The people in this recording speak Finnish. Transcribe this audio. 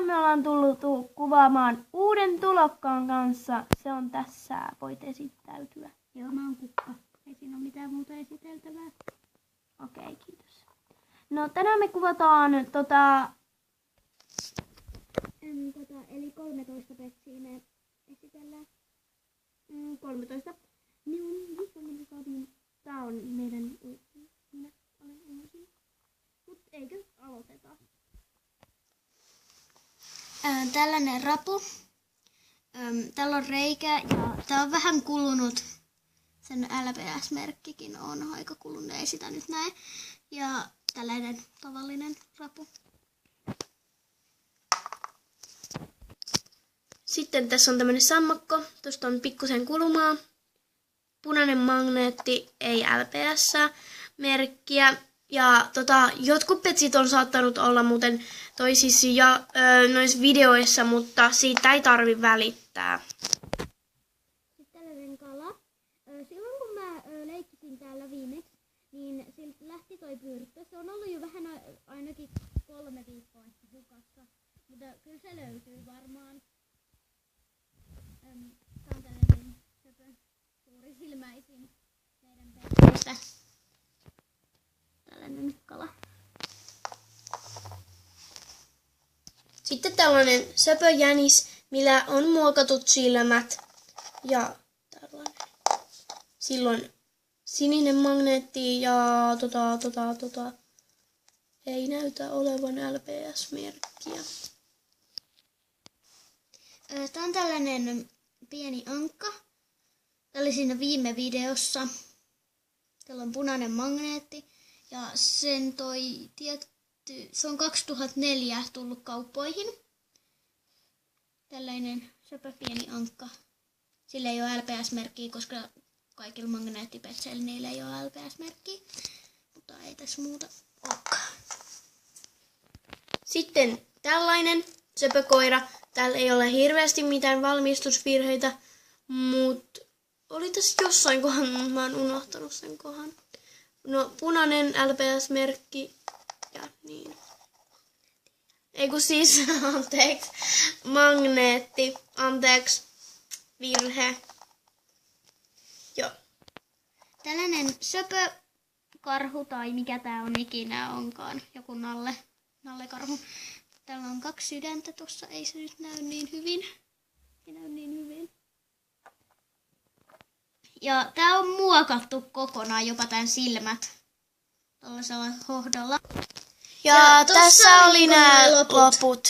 tänään me ollaan tullut kuvaamaan uuden tulokkaan kanssa. Se on tässä. Voit esittäytyä. Joo, mä oon Kukka. Ei siinä ole mitään muuta esiteltävää. Okei, kiitos. No tänään me kuvataan eli 13 petsiä me esitellään. 13. Tää on meidän... Minä olen uusin. Mut eikö aloiteta? Tällainen rapu. Täällä on reikä ja tää on vähän kulunut. Sen LPS-merkkikin on aika kulunut, ei sitä nyt näe. Ja tällainen tavallinen rapu. Sitten tässä on tämmönen sammakko. Tuosta on pikkusen kulumaa. Punainen magneetti, ei LPS-merkkiä. Ja jotkut petsit on saattanut olla muuten toisissa ja noissa videoissa, mutta siitä ei tarvi välittää. Sitten tällainen kala. Silloin kun mä leikkisin täällä viimeksi, niin siltä lähti toi pyrttö. Se on ollut jo vähän ainakin 3 viikkoa hukassa, mutta kyllä se löytyy varmaan. Tää on tällainen suurisilmäisin meidän perheestä. Tällainen kala. Sitten tällainen söpöjänis, millä on muokatut silmät. Ja tällainen. Silloin sininen magneetti ja ei näytä olevan LPS-merkkiä. Tää on tällainen pieni ankka. Tää oli siinä viime videossa. Täällä on punainen magneetti. Ja sen se on 2004 tullut kauppoihin. Tällainen söpö pieni ankka. Sillä ei ole LPS-merkkiä, koska kaikilla magneettipetseillä niillä ei ole LPS-merkkiä. Mutta ei tässä muuta olekaan. Sitten tällainen söpökoira. Täällä ei ole hirveästi mitään valmistusvirheitä, mutta oli tässä jossain kohan, mä oon unohtanut sen kohan. No, punainen LPS-merkki ja niin. Ei kun siis, anteeksi, magneetti, anteeksi, virhe. Joo. Tällainen söpökarhu tai mikä tää on ikinä onkaan, joku nallekarhu. Täällä on 2 sydäntä tossa, ei se nyt näy niin hyvin. Ei näy niin hyvin. Ja tää on muokattu kokonaan, jopa tän silmät. Tällaisella hohdolla. Ja tässä oli nämä loput.